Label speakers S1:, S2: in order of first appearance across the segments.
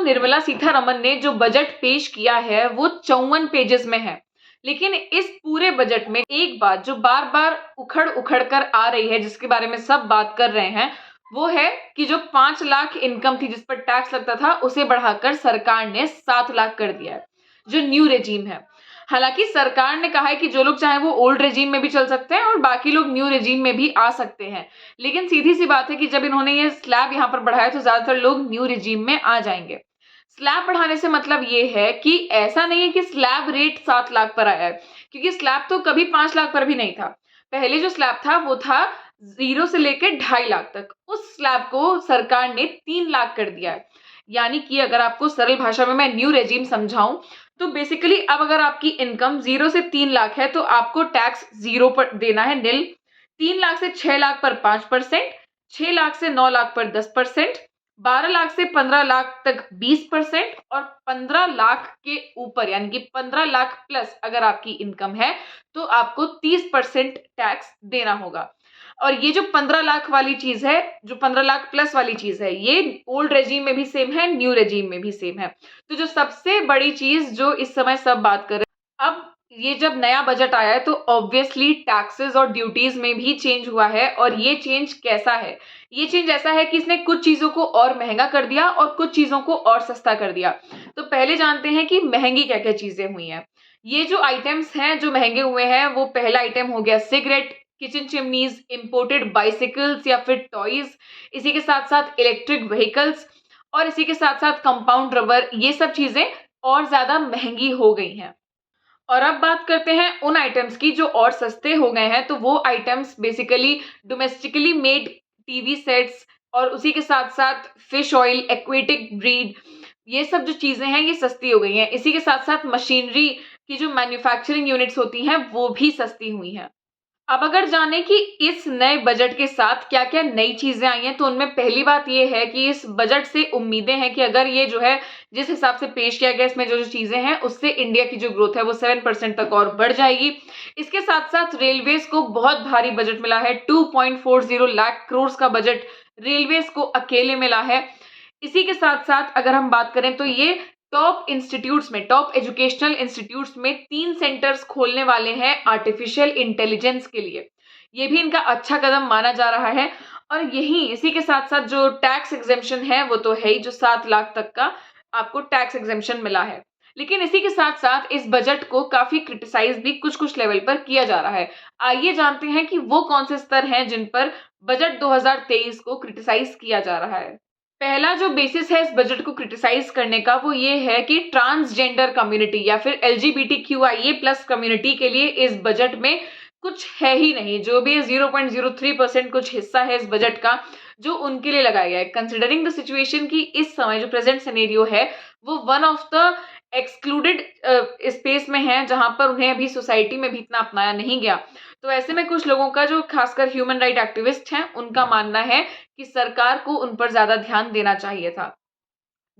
S1: निर्मला सीतारमन ने जो बजट पेश किया है वो 54 पेजेस में है। लेकिन इस पूरे बजट में एक बात जो बार-बार उखड़-उखड़ कर आ रही है, जिसके बारे में सब बात कर रहे हैं, वो है कि जो 5 लाख इनकम थी जिस पर टैक्स लगता था, उसे बढ़ाकर सरकार ने 7 लाख कर दिया है, जो न्यू रेजीम है। हालाँकि सरकार ने कहा है कि जो लोग चाहें वो ओल्ड रेजीम में भी चल सकते हैं और बाकी लोग न्यू रेजीम में भी आ सकते हैं। लेकिन सीधी-सी बात है कि जब इन्होंने ये स्लैब यहाँ पर बढ़ाया तो ज़्यादातर लोग न्यू रेजीम में आ जाएँगे। स्लैब बढ़ाने से मतलब ये है कि ऐसा नहीं है कि स्लैब रेट 7 लाख पर आया है, क्योंकि स्लैब तो कभी 5 लाख पर भी नहीं था। पहले जो स्लैब था वो था 0 से लेके 2.5 लाख तक। उस स्लैब को सरकार ने 3 लाख कर दिया है। यानी कि अगर आपको सरल भाषा में मैं न्यू रेजीम समझाऊं तो बेसिकली अब अगर आपकी इनकम 0 से 3 लाख है तो आपको टैक्स 0 पर देना है, निल। 3 लाख से 6 लाख पर 5%, 6 लाख से 9 लाख पर 10%, 12 लाख से 15 लाख तक 20% और 15 लाख के ऊपर यानी कि 15 लाख प्लस अगर आपकी इनकम है तो आपको 30% टैक्स देना होगा। और ये जो 15 लाख वाली चीज है, जो 15 लाख प्लस वाली चीज है, ये ओल्ड रेजीम में भी सेम है, न्यू रेजीम में भी सेम है। तो जो सबसे बड़ी चीज जो इस समय सब बात कर रहे हैं, अब ये जब नया बजट आया है तो ऑब्वियसली टैक्सेस और ड्यूटीज में भी चेंज हुआ है। और ये चेंज कैसा है? ये चेंज ऐसा है कि इसने कुछ चीजों को और महंगा कर दिया और कुछ चीजों को और सस्ता कर दिया। तो पहले जानते हैं कि महंगी क्या क्या चीजें हुई हैं। ये जो आइटम्स हैं जो महंगे हुए हैं, वो पहला आइटम हो गया cigarette, kitchen chimneys, imported bicycles या फिर टॉयज, इसी के साथ साथ इलेक्ट्रिक व्हीकल्स और इसी के साथ साथ कंपाउंड रबर, ये सब चीजें और ज्यादा महंगी हो गई हैं। और अब बात करते हैं उन आइटम्स की जो और सस्ते हो गए हैं। तो वो items basically domestically made TV sets और उसी के साथ साथ फिश ऑयल, एक्वेटिक ब्रीड, ये सब जो चीजें हैं ये सस्ती हो गई हैं। इसी के साथ साथ मशीनरी की जो मैन्युफैक्चरिंग यूनिट्स होती हैं वो भी सस्ती हुई हैं। अब अगर जाने कि इस नए बजट के साथ क्या-क्या नई चीजें आई हैं, तो उनमें पहली बात ये है कि इस बजट से उम्मीदें हैं कि अगर ये जो है जिस हिसाब से पेश किया गया, इसमें जो-जो चीजें हैं, उससे इंडिया की जो ग्रोथ है वो 7% तक और बढ़ जाएगी। इसके साथ-साथ रेलवेज को बहुत भारी बजट मिला है, 2.40 लाख करोड़ का बजट रेलवेज को अकेले मिला है। इसी के साथ-साथ अगर हम बात करें तो ये टॉप इंस्टीट्यूट्स में, टॉप एजुकेशनल इंस्टीट्यूट्स में 3 सेंटर्स खोलने वाले हैं आर्टिफिशियल इंटेलिजेंस के लिए। ये भी इनका अच्छा कदम माना जा रहा है। और यही इसी के साथ-साथ जो टैक्स एग्जेम्पशन है वो तो है ही, जो 7 लाख तक का आपको टैक्स एग्जेम्पशन मिला है। लेकिन इसी के साथ-साथ इस बजट को काफी क्रिटिसाइज भी कुछ-कुछ लेवल पर किया जा रहा है। आइए जानते हैं कि वो कौन से स्तर हैं जिन पर बजट 2023 को क्रिटिसाइज किया जा रहा है। पहला जो बेसिस है इस बजट को क्रिटिसाइज करने का वो ये है कि ट्रांसजेंडर कम्युनिटी या फिर एलजीबीटीक्यूआईए प्लस कम्युनिटी के लिए इस बजट में कुछ है ही नहीं। जो भी 0.03% कुछ हिस्सा है इस बजट का जो उनके लिए लगाया गया है, कंसिडरिंग द सिचुएशन की इस समय जो प्रेजेंट सिनेरियो है वो one of the excluded space में है, जहां पर उन्हें अभी सोसाइटी में भी इतना अपनाया नहीं गया। तो ऐसे में कुछ लोगों का, जो खासकर ह्यूमन राइट एक्टिविस्ट हैं, उनका मानना है कि सरकार को उन पर ज्यादा ध्यान देना चाहिए था।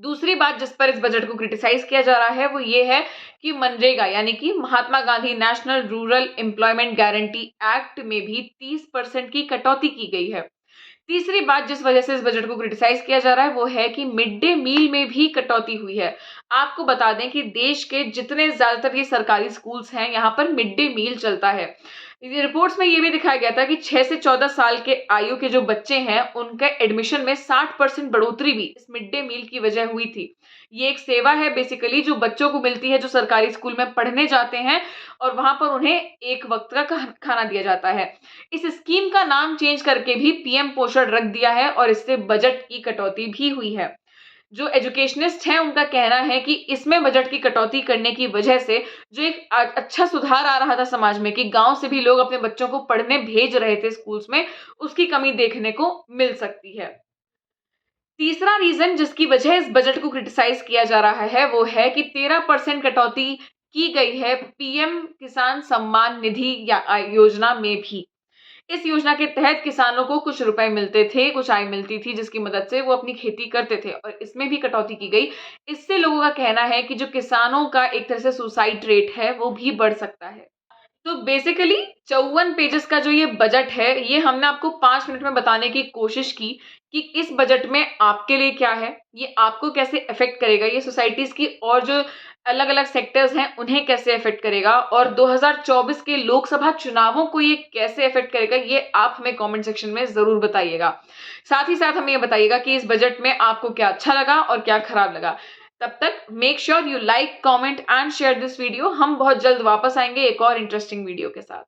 S1: दूसरी बात जिस पर इस बजट को क्रिटिसाइज किया जा रहा है वो ये है कि मनरेगा यानी कि Mahatma Gandhi National Rural Employment Guarantee Act में भी 30% की कटौती की गई है। तीसरी बात जिस वजह से इस बजट को क्रिटिसाइज किया जा रहा है वो है कि मिड डे मील में भी कटौती हुई है। आपको बता दें कि देश के जितने ज्यादातर ये सरकारी स्कूल्स हैं, यहाँ पर मिड डे मील चलता है। ये रिपोर्ट्स में ये भी दिखाया गया था कि 6 से 14 साल के आयु के जो बच्चे हैं उनके एडमिशन में 60% बढ़ोतरी भी इस मिड डे मील की वजह हुई थी। ये एक सेवा है बेसिकली जो बच्चों को मिलती है जो सरकारी स्कूल में पढ़ने जाते हैं और वहां पर उन्हें एक वक्त का खाना दिया जाता है। इस स्कीम का नाम चेंज करके भी पीएम पोषण रख दिया है और इससे बजट की कटौती भी हुई है। जो एजुकेशनिस्ट हैं उनका कहना है कि इसमें बजट की कटौती करने की वजह से जो एक अच्छा सुधार आ रहा था समाज में कि गांव से भी लोग अपने बच्चों को पढ़ने भेज रहे थे स्कूल्स में, उसकी कमी देखने को मिल सकती है। तीसरा रीजन जिसकी वजह इस बजट को क्रिटिसाइज किया जा रहा है वो है कि 13% कटौती की गई है पीएम किसान सम्मान निधि या योजना में भी। इस योजना के तहत किसानों को कुछ रुपए मिलते थे, कुछ आय मिलती थी जिसकी मदद से वो अपनी खेती करते थे और इसमें भी कटौती की गई। इससे लोगों का कहना है कि जो किसानों का एक तरह से सुसाइड रेट है वो भी बढ़ सकता है। तो बेसिकली 54 पेजेस का जो ये बजट है, ये हमने आपको 5 मिनट में बताने की कोशिश की कि इस बजट में आपके लिए क्या है, ये आपको कैसे अफेक्ट करेगा, ये सोसाइटीज़ की और जो अलग-अलग सेक्टर्स हैं, उन्हें कैसे अफेक्ट करेगा और 2024 के लोकसभा चुनावों को ये कैसे अफेक्ट करेगा, ये आप हमें कमेंट सेक्शन में ज़रूर बताइएगा। साथ ही साथ हमें ये बताइएगा कि इस बजट में आपको क्या अच्छा लगा और क्या खराब लगा। तब तक make sure you like, comment and share this video. हम बहुत जल्द वापस आएंगे एक और इंटरेस्टिंग वीडियो के साथ।